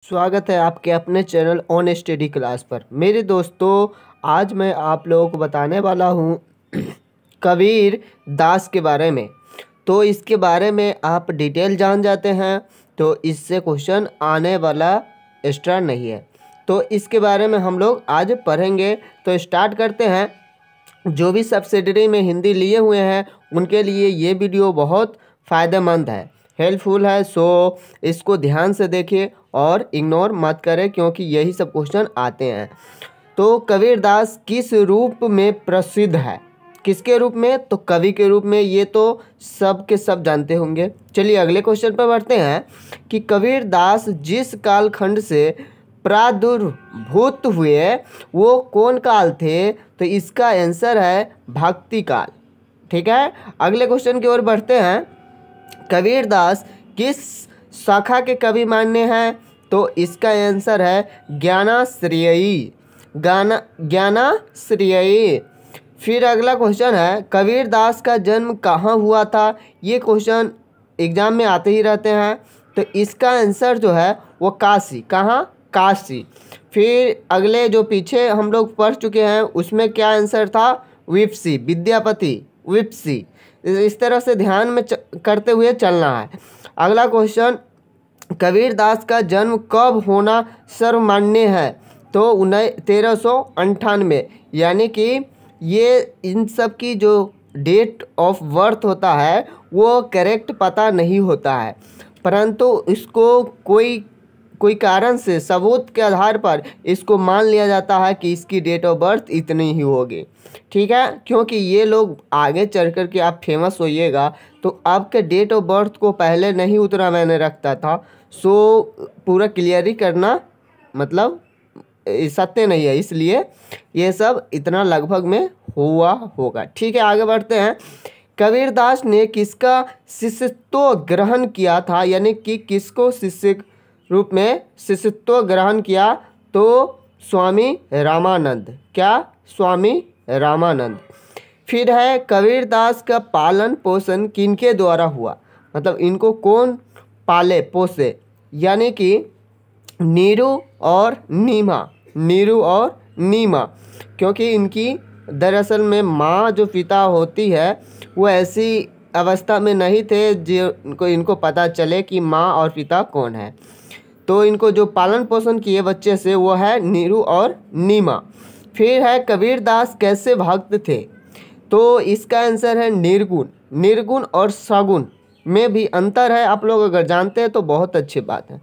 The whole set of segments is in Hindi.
स्वागत है आपके अपने चैनल ऑन स्टडी क्लास पर। मेरे दोस्तों, आज मैं आप लोगों को बताने वाला हूँ कबीर दास के बारे में। तो इसके बारे में आप डिटेल जान जाते हैं तो इससे क्वेश्चन आने वाला एक्स्ट्रा नहीं है। तो इसके बारे में हम लोग आज पढ़ेंगे। तो स्टार्ट करते हैं। जो भी सब्सिडरी में हिंदी लिए हुए हैं उनके लिए ये वीडियो बहुत फ़ायदेमंद है, हेल्पफुल है। सो इसको ध्यान से देखिए और इग्नोर मत करें क्योंकि यही सब क्वेश्चन आते हैं। तो कबीरदास किस रूप में प्रसिद्ध है? किसके रूप में? तो कवि के रूप में। ये तो सब के सब जानते होंगे। चलिए अगले क्वेश्चन पर बढ़ते हैं कि कबीरदास जिस कालखंड से प्रादुर्भूत हुए वो कौन काल थे? तो इसका आंसर है भक्ति काल। ठीक है, अगले क्वेश्चन की ओर बढ़ते हैं। कबीरदास किस शाखा के कवि मान्य हैं? तो इसका आंसर है ज्ञानाश्रयी। ज्ञानाश्रयी। फिर अगला क्वेश्चन है कबीरदास का जन्म कहाँ हुआ था? ये क्वेश्चन एग्जाम में आते ही रहते हैं। तो इसका आंसर जो है वो काशी। कहाँ? काशी। फिर अगले जो पीछे हम लोग पढ़ चुके हैं उसमें क्या आंसर था? विप्सी, विद्यापति विप्सी। इस तरह से ध्यान में करते हुए चलना है। अगला क्वेश्चन, कबीरदास का जन्म कब होना सर्वमान्य है? तो 1398। यानी कि ये इन सब की जो डेट ऑफ बर्थ होता है वो करेक्ट पता नहीं होता है, परंतु इसको कोई कारण से सबूत के आधार पर इसको मान लिया जाता है कि इसकी डेट ऑफ बर्थ इतनी ही होगी। ठीक है, क्योंकि ये लोग आगे चल कर के आप फेमस होइएगा तो आपके डेट ऑफ बर्थ को पहले नहीं उतना मैंने रखता था। सो पूरा क्लियर ही करना मतलब सत्य नहीं है, इसलिए ये सब इतना लगभग में हुआ होगा। ठीक है, आगे बढ़ते हैं। कबीरदास ने किसका शिष्यत्व ग्रहण किया था? यानी कि किसको शिष्य रूप में शिष्यत्व ग्रहण किया? तो स्वामी रामानंद। क्या? स्वामी रामानंद। फिर है कबीरदास का पालन पोषण किनके द्वारा हुआ? मतलब इनको कौन पाले पोसे? यानी कि नीरू और नीमा। नीरू और नीमा, क्योंकि इनकी दरअसल में माँ जो पिता होती है वो ऐसी अवस्था में नहीं थे जिनको इनको पता चले कि माँ और पिता कौन है। तो इनको जो पालन पोषण किए बच्चे से वो है नीरू और नीमा। फिर है कबीरदास कैसे भक्त थे? तो इसका आंसर है निर्गुण। निर्गुण और सगुण में भी अंतर है, आप लोग अगर जानते हैं तो बहुत अच्छी बात है।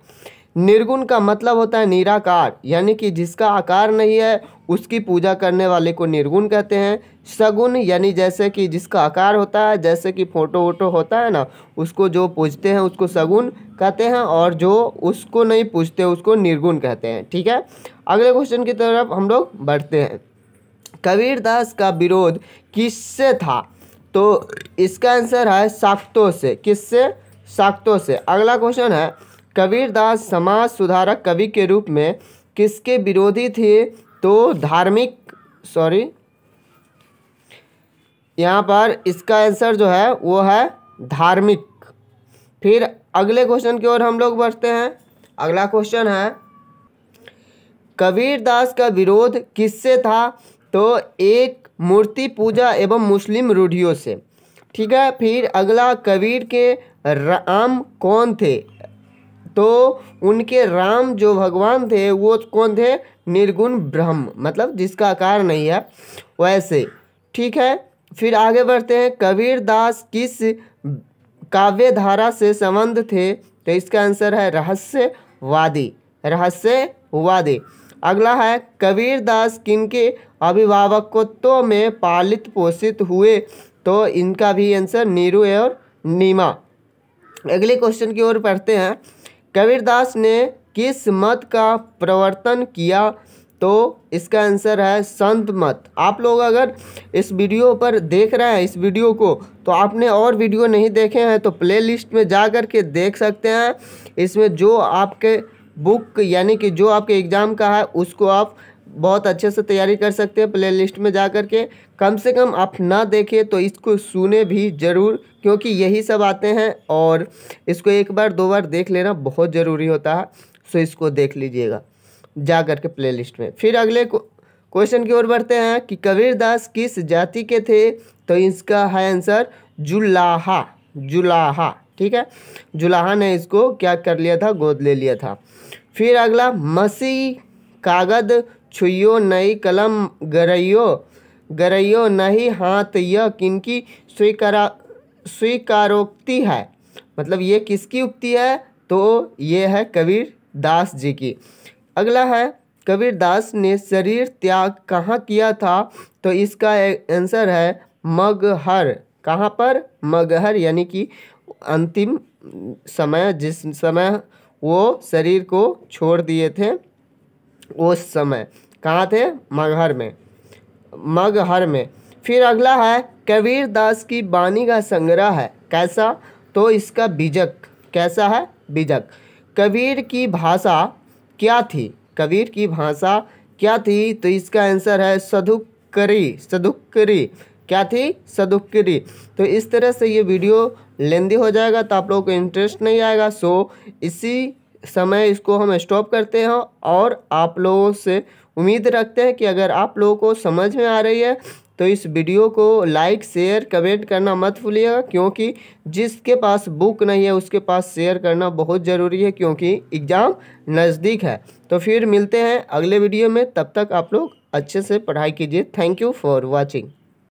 निर्गुण का मतलब होता है निराकार, यानी कि जिसका आकार नहीं है उसकी पूजा करने वाले को निर्गुण कहते हैं। सगुण यानी जैसे कि जिसका आकार होता है, जैसे कि फोटो वोटो होता है ना, उसको जो पूजते हैं उसको सगुण कहते हैं और जो उसको नहीं पूजते उसको निर्गुण कहते हैं। ठीक है, अगले क्वेश्चन की तरफ हम लोग बढ़ते हैं। कबीरदास का विरोध किससे था? तो इसका आंसर है शाक्तों से। किससे? शाक्तों से। अगला क्वेश्चन है कबीरदास समाज सुधारक कवि के रूप में किसके विरोधी थे? तो धार्मिक यहाँ पर इसका आंसर जो है वो है धार्मिक। फिर अगले क्वेश्चन की ओर हम लोग बढ़ते हैं। अगला क्वेश्चन है कबीरदास का विरोध किससे था? तो एक मूर्ति पूजा एवं मुस्लिम रूढ़ियों से। ठीक है, फिर अगला कबीर के राम कौन थे? तो उनके राम जो भगवान थे वो कौन थे? निर्गुण ब्रह्म, मतलब जिसका आकार नहीं है वैसे। ठीक है, फिर आगे बढ़ते हैं। कबीरदास किस काव्य धारा से संबंध थे? तो इसका आंसर है रहस्यवादी। रहस्यवादी। अगला है कबीरदास किनके अभिभावकत्व में पालित पोषित हुए? तो इनका भी आंसर नीरू और नीमा। अगले क्वेश्चन की ओर पढ़ते हैं। कबीरदास ने किस मत का प्रवर्तन किया? तो इसका आंसर है संत मत। आप लोग अगर इस वीडियो पर देख रहे हैं इस वीडियो को तो आपने और वीडियो नहीं देखे हैं तो प्लेलिस्ट में जा कर के देख सकते हैं। इसमें जो आपके बुक यानी कि जो आपके एग्ज़ाम का है उसको आप बहुत अच्छे से तैयारी कर सकते हैं प्लेलिस्ट में जा कर के। कम से कम आप ना देखें तो इसको सुने भी ज़रूर, क्योंकि यही सब आते हैं और इसको एक बार दो बार देख लेना बहुत ज़रूरी होता है। सो इसको देख लीजिएगा जा करके प्लेलिस्ट में। फिर अगले क्वेश्चन की ओर बढ़ते हैं कि कबीरदास किस जाति के थे, तो इसका है आंसर जुलाहा। जुलाहा, ठीक है, जुलाहा ने इसको क्या कर लिया था, गोद ले लिया था। फिर अगला, मसी कागद छुइयो नई कलम गरइयो, गरइयो नहीं हाथ यह किनकी स्वीकारोक्ति है, मतलब ये किसकी उक्ति है, तो ये है कबीर दास जी की। अगला है, कबीरदास ने शरीर त्याग कहाँ किया था, तो इसका आंसर है मगहर। कहाँ पर, मगहर, यानी कि अंतिम समय, जिस समय वो शरीर को छोड़ दिए थे उस समय कहाँ थे, मगहर में, मगहर में। फिर अगला है, कबीरदास की वाणी का संग्रह है कैसा, तो इसका बीजक। कैसा है, बीजक। कबीर की भाषा क्या थी, कबीर की भाषा क्या थी, तो इसका आंसर है सदुक्करी। सदुक्करी क्या थी, सदुक्करी। तो इस तरह से ये वीडियो लेंदी हो जाएगा तो आप लोगों को इंटरेस्ट नहीं आएगा, सो इसी समय इसको हम स्टॉप करते हैं और आप लोगों से उम्मीद रखते हैं कि अगर आप लोगों को समझ में आ रही है तो इस वीडियो को लाइक शेयर कमेंट करना मत भूलिएगा, क्योंकि जिसके पास बुक नहीं है उसके पास शेयर करना बहुत ज़रूरी है, क्योंकि एग्ज़ाम नज़दीक है। तो फिर मिलते हैं अगले वीडियो में, तब तक आप लोग अच्छे से पढ़ाई कीजिए। Thank you for watching.